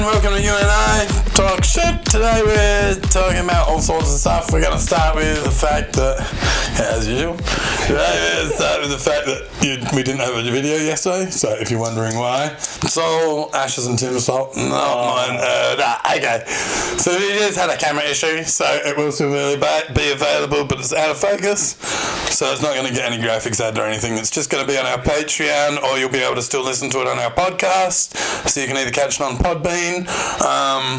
welcome to UNI Talk Shit. Today we're talking about all sorts of stuff. We're going to start with the fact that, as usual, we didn't have a video yesterday, so if you're wondering why, it's all Ash's and Tim's fault, not mine. Okay. So we just had a camera issue, so it will still really be available, but it's out of focus, so it's not going to get any graphics added or anything. It's just going to be on our Patreon, or you'll be able to still listen to it on our podcast, so you can either catch it on Podbean,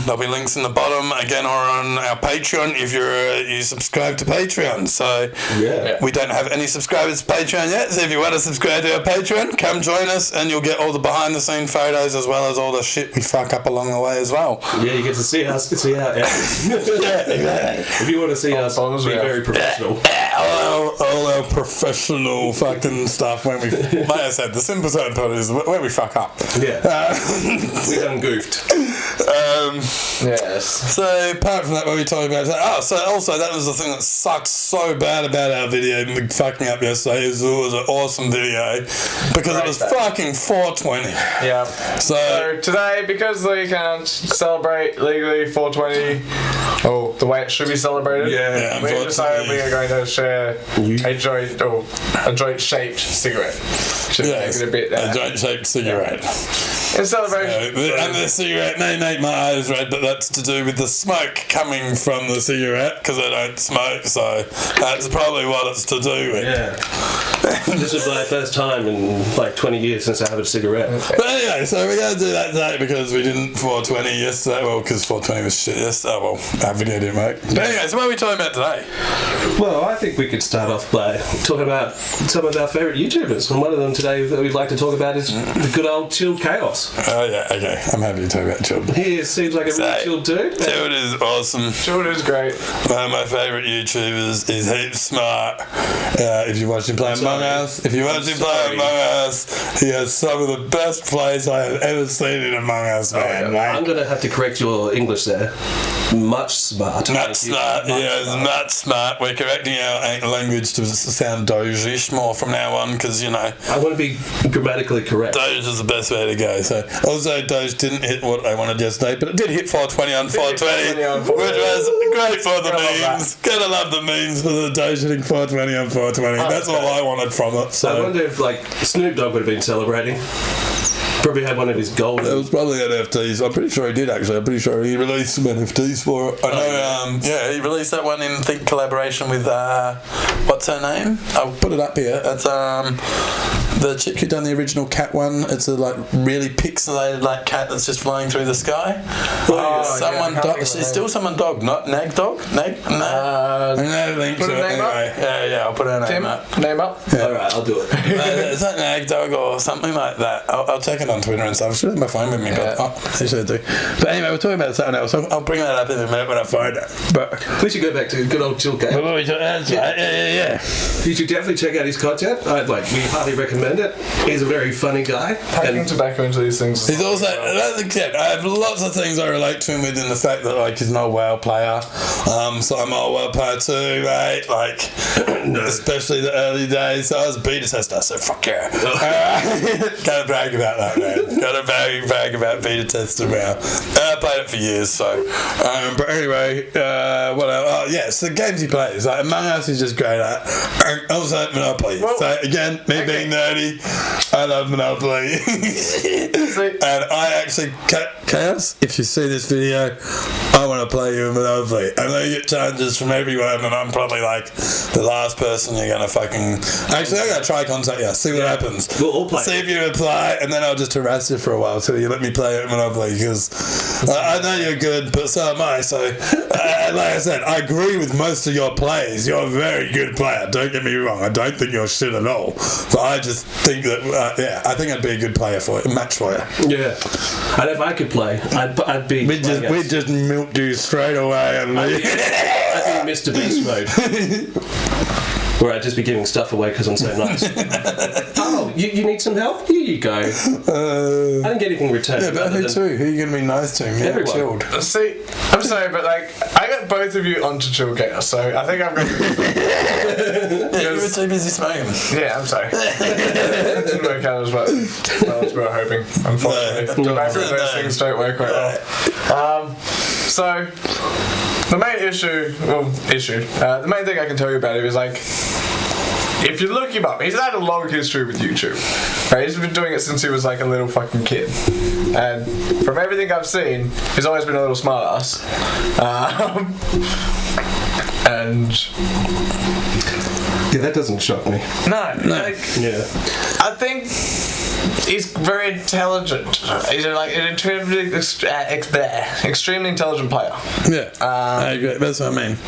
there'll be links in the bottom, again, or on our Patreon if you subscribe to Patreon. So we don't have any subscribers to Patreon yet, so if you want to subscribe to our Patreon, come join us, and you'll get all the behind the scene photos as well as all the shit we fuck up along the way as well. Yeah, you get to see us. Yeah, exactly. If you want to see us, be very professional. All our professional fucking stuff when we, like I said, the simple side part is where we fuck up. Yeah. We done goofed. Yes. So apart from that, what we talking about? So also that was the thing that sucked so bad about our video fucking up yesterday. It was an awesome video because it was fucking 420. Yeah. So today, because we can't celebrate legally 420, the way it should be celebrated, we decided we are going to share a joint-shaped cigarette. Should make it a bit a joint-shaped cigarette. In celebration. And the cigarette may make my eyes red, but that's to do with the smoke coming from the cigarette, because I don't smoke, so that's probably what it's to do with. Yeah. This is my first time in like 20 years since I have a cigarette. But anyway, so we're going to do that today because we didn't 420 yesterday. Well, because 420 was shit yesterday. Well, our video didn't work. But anyway, so what are we talking about today? Well, I think we could start off by talking about some of our favourite YouTubers. And one of them today that we'd like to talk about is the good old ChilledChaos. Oh, yeah, okay. I'm happy to talk about Chilled. He seems like a really chilled dude. Chilled is awesome. Chilled is great. One of my favourite YouTubers is heaps smart. If you watch him play Among Us, he has some of the best plays I have ever seen in Among Us, man. I'm going to have to correct your English there. Much smart. Much smart. We're correcting our language to sound Doge-ish more from now on, because, you know, I want to be grammatically correct. Doge is the best way to go. So also Doge didn't hit what I wanted yesterday, but it did hit 420 on 420, which was great for the memes. Gotta love the memes for the Doge hitting 420 on 420. That's all I wanted from it. So I wonder if like Snoop Dogg would have been celebrating. Probably had one of his golden. It was probably NFTs. I'm pretty sure he did, actually. I'm pretty sure he released some NFTs for it. I know, he released that one in collaboration with, what's her name? I'll put it up here. It's, the chick who done the original cat one. It's a, like, really pixelated, like, cat that's just flying through the sky. She's still someone dog, not Nag Dog? Nag? Put her name up? Yeah, I'll put her name up. Name up? Yeah. Alright, I'll do it. Is that Nag Dog or something like that? I'll check it on Twitter and stuff. I should have my phone with me, but I should do. But anyway, we're talking about something else. I'll bring that up in a minute when I find it. But we should go back to good old ChilledChaos. That's right. Yeah. You should definitely check out his content. We highly recommend it. He's a very funny guy. Packing tobacco into these things. He's also, I have lots of things I relate to him with in the fact that, like, he's an old WoW player. So I'm an old WoW player too, mate. Like, especially the early days. So I was a beta tester, so fuck yeah. Gotta brag about that, man. Gotta brag about beta testing now. I played it for years, so. But anyway, what else? So the games he plays, like Among Us, he's just great at. And also Monopoly. So again, being nerdy, I love Monopoly. And I actually, Chaos, if you see this video, I want to play you in Monopoly. I know you get challenges from everyone, and I'm probably like the last person you're gonna fucking. Actually, I'm gonna try contact you. See what happens. We'll all play. See if you reply, and then I'll just harass you for a while till you let me play it Monopoly, because I know you're good, but so am I. So, like I said, I agree with most of your plays. You're a very good player. Don't get me wrong. I don't think you're shit at all, but I just think that I think I'd be a good player for you, match for you. Yeah, and if I could play, I'd be. We just milked you straight away, and I'd be Mr. Beast mode. Where I'd just be giving stuff away because I'm so nice. Oh, you need some help? Here you go. I didn't get anything returned. Yeah, but who too? Who are you going to be nice to? Me or Chilled? See, I'm sorry, but like, I got both of you onto ChilledChaos, so I think I'm going to... Yeah, you were too busy smoking. Yeah, I'm sorry. It didn't work out as well as we were hoping, unfortunately. Tobacco and those things don't work quite well. So, the main the main thing I can tell you about him is like, if you look him up, he's had a long history with YouTube. Right? He's been doing it since he was like a little fucking kid. And from everything I've seen, he's always been a little smart ass. And... yeah, that doesn't shock me. No. Like, yeah. I think he's very intelligent. He's like an extremely intelligent player. Yeah, I agree. That's what I mean.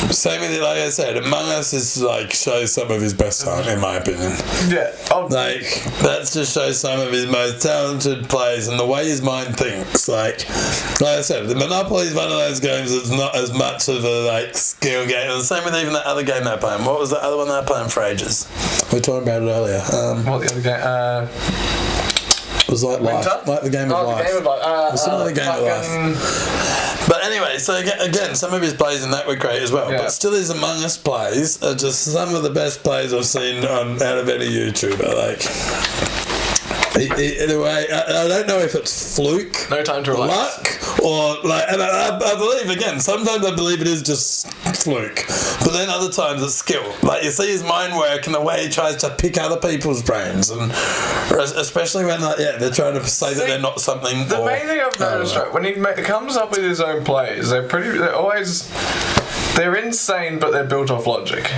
Same with it, like I said, Among Us is like shows some of his best talent, in my opinion. Yeah. Like, that just shows some of his most talented plays and the way his mind thinks. Like I said, the Monopoly is one of those games that's not as much of a like skill game. And the same with even that other game they're playing. What was the other one they're playing for ages? We were talking about it earlier. What the other game? It was like life, like the game of life. The game of life. It was some of the game of life. But anyway, so again, some of his plays in that were great as well. Yeah. But still, his Among Us plays are just some of the best plays I've seen out of any YouTuber. Like, in a way, I don't know if it's fluke, no time to relax, luck, or like. And I believe again. Sometimes I believe it is just fluke, but then other times it's skill. Like you see his mind work and the way he tries to pick other people's brains, and especially when they're trying to say that they're not something. The main thing I've noticed, right, when he comes up with his own plays, they're insane, but they're built off logic.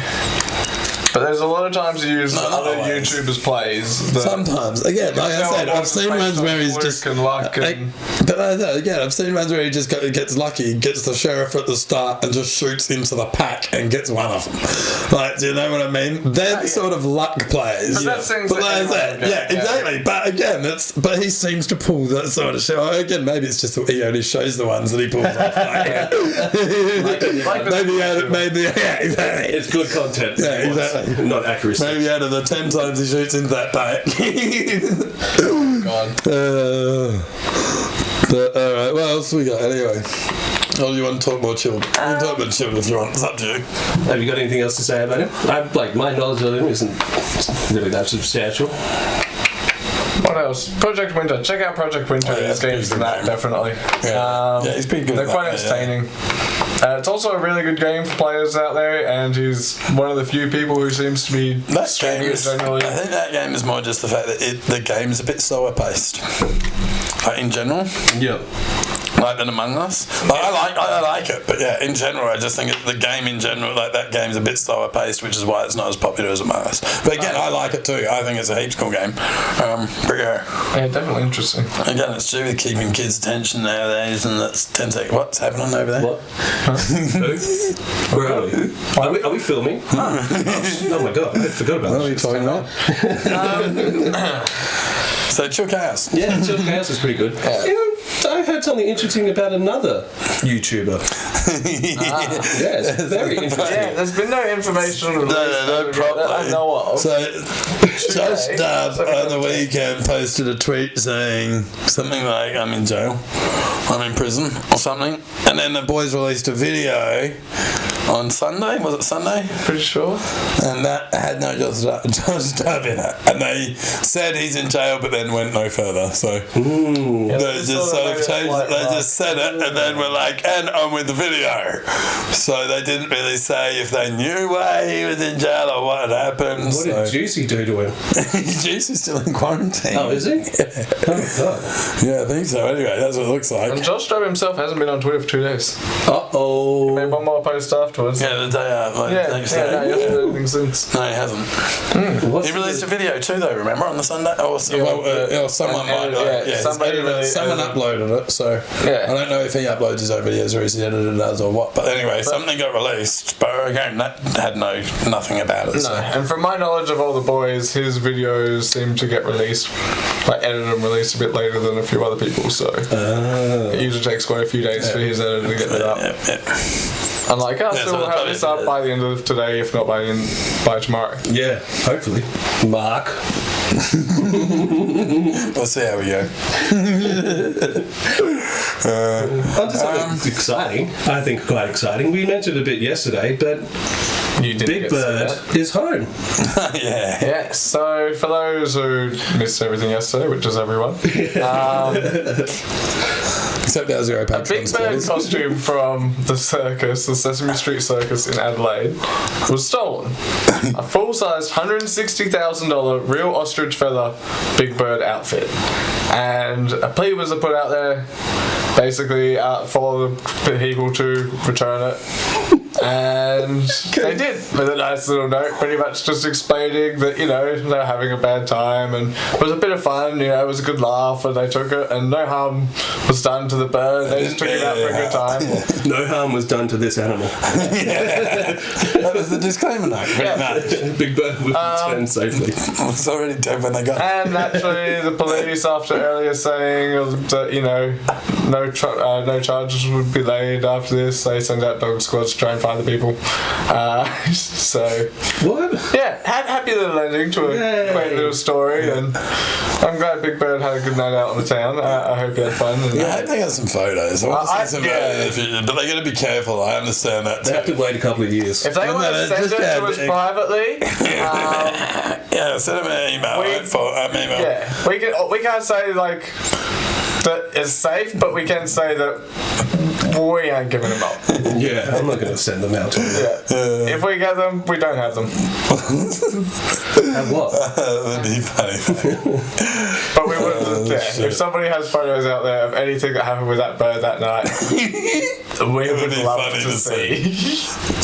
But there's a lot of times you use other YouTubers' plays. Sometimes, again, like I said, I've seen ones where he's just and luck and but again, I've seen ones where he just gets lucky, gets the sheriff at the start, and just shoots into the pack and gets one of them. Like, do you know what I mean? They're the sort of luck players. But that seems like that. Exactly. But again, but he seems to pull that sort of shit. Again, maybe it's just that he only shows the ones that he pulls off. Exactly. It's good content. Yeah, exactly. Not accuracy. Maybe out of the 10 times he shoots into that pack. Oh God. But alright, what else we got anyway? Oh, you want to talk more Chilled? You can talk about Chilled if you want. It's up to you. Have you got anything else to say about him? My knowledge of him isn't really that substantial. What else? Project Winter. Check out Project Winter. His games in that, definitely. Yeah, he's pretty good. They're quite entertaining. It's also a really good game for players out there, and he's one of the few people who seems to be streaming it generally. I think that game is more just the fact that the game is a bit slower paced. Like in general. Yeah. Like than Among Us. Like, I like it, but yeah, in general, I just think the game in general, like that game's a bit slower paced, which is why it's not as popular as Among Us. But again, I like it too. I think it's a heaps cool game. But yeah, definitely interesting. Again, it's due with keeping kids' attention nowadays, and that's 10 seconds. What's happening over there? What? Where are we? Are we filming? Oh my God, I forgot about that. What are you talking about? So ChilledChaos. Yeah, ChilledChaos is pretty good. Yeah. You know, I heard something interesting about another YouTuber. Yes, very interesting. Yeah, there's been no information on no problem. I know of. So, Josh Dub on the weekend posted a tweet saying something like, I'm in jail, I'm in prison, or something. And then the boys released a video on Sunday, was it Sunday? Pretty sure. And that had no Josh Dub in it. And they said he's in jail, but then went no further. So they just sort of changed it. They just said it, and then were like, and on with the video. So they didn't really say if they knew why he was in jail or what had happened. What did Juicy do to him? Juicy's still in quarantine. Oh, is he? Yeah. Oh, God. Yeah, I think so. Anyway, that's what it looks like. And Josh Dub himself hasn't been on Twitter for 2 days. Uh-oh. He made one more post afterwards. Yeah, the day out. Like, next day. No, he hasn't done anything since. No, he hasn't. He released a video too, though, remember, on the Sunday? Or someone might have. Someone uploaded it, so I don't know if he uploads his own videos or his editor does or what. But anyway, something got released, but again, that had nothing about it. No, so. And from my knowledge of all the boys, his videos seem to get released, like edited and released a bit later than a few other people, so it usually takes quite a few days for his editor to get that up. I'm like, oh, so we'll have this up by the end of today, if not by tomorrow. Yeah, hopefully. Mark. We'll see how we go. On to something exciting. I think quite exciting. We mentioned a bit yesterday, but Big Bird is home. Yeah. Yeah, so for those who missed everything yesterday, which is everyone, except our zero patrons. Big Bird costume from the circus, the Sesame Street Circus in Adelaide, was stolen. A full-sized $160,000 real ostrich feather Big Bird outfit. And a plea was put out there, basically for the people to return it. And they did, with a nice little note, pretty much just explaining that, they were having a bad time and it was a bit of fun, it was a good laugh and they took it and no harm was done to the bird, they just took it out for a good time. No harm was done to this animal. That was the disclaimer note, pretty much. Big Bird would return safely. It was already dead when they got And naturally, the police, after earlier saying that, no charges would be laid after this, they sent out dog squads to try and find the people. So what? Yeah, happy little ending to a quaint little story, and I'm glad Big Bird had a good night out on the town. I hope he had fun. And, I hope they got some photos. I want to see some photos, but they got to be careful. I understand that too. They have to wait a couple of years. If they want to send it to us privately, send them an email. Yeah, we can't say that it's safe, but we can say that we ain't giving them up. Yeah, I'm not going to send them out to you. If we get them, we don't have them. Have what? That'd be funny. But we wouldn't. If somebody has photos out there of anything that happened with that bird that night, we would love to see.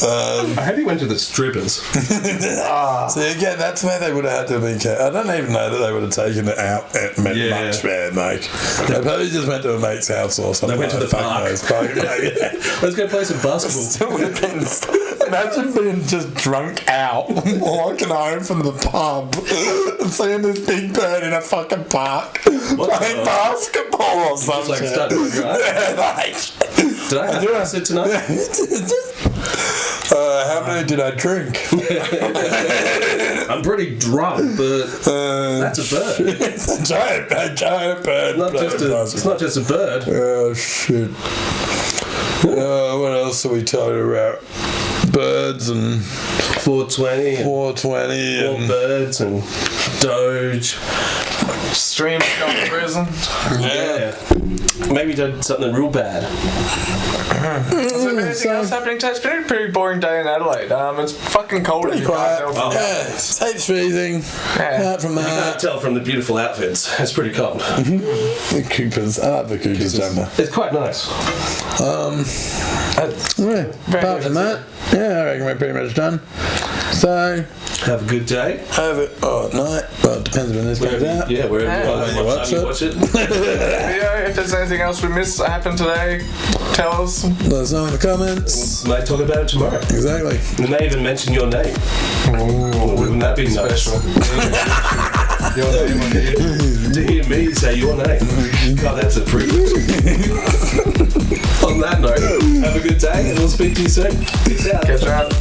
I hope he went to the strippers. See, again, that's where they would have had to be careful. I don't even know that they would have taken it out at much, man. They probably just went to a mate's house or something. They went to the park. Let's go play some basketball. Still would have been. Imagine being just drunk out, walking home from the pub, and seeing this big bird in a fucking park playing basketball or something. It's like stuck, right? Did I have acid tonight? How many did I drink? I'm pretty drunk, but that's a bird. It's a giant bird. It's not just a bird. Oh shit. What else are we talking about? Birds and 420. 420 and birds and Doge. Stream from prison. Yeah. Maybe did something real bad. Is there anything else happening today? It's been a pretty boring day in Adelaide. It's fucking cold. Pretty quiet. It's freezing. Apart from You can't tell from the beautiful outfits. It's pretty cold. The Coopers. I like the Coopers jumper. It's quite nice. Apart from that, I reckon we're pretty much done. So, have a good day. Have it night. Well, it depends when this comes out. Yeah, when you watch it. If there's anything else we missed that happened today, tell us. Let us know in the comments. We may talk about it tomorrow. Exactly. We may even mention your name. Ooh, wouldn't that be special? Your name on here. To hear me say your name. God, that's a privilege. On that note, have a good day and we'll speak to you soon. Peace out. Catch you out.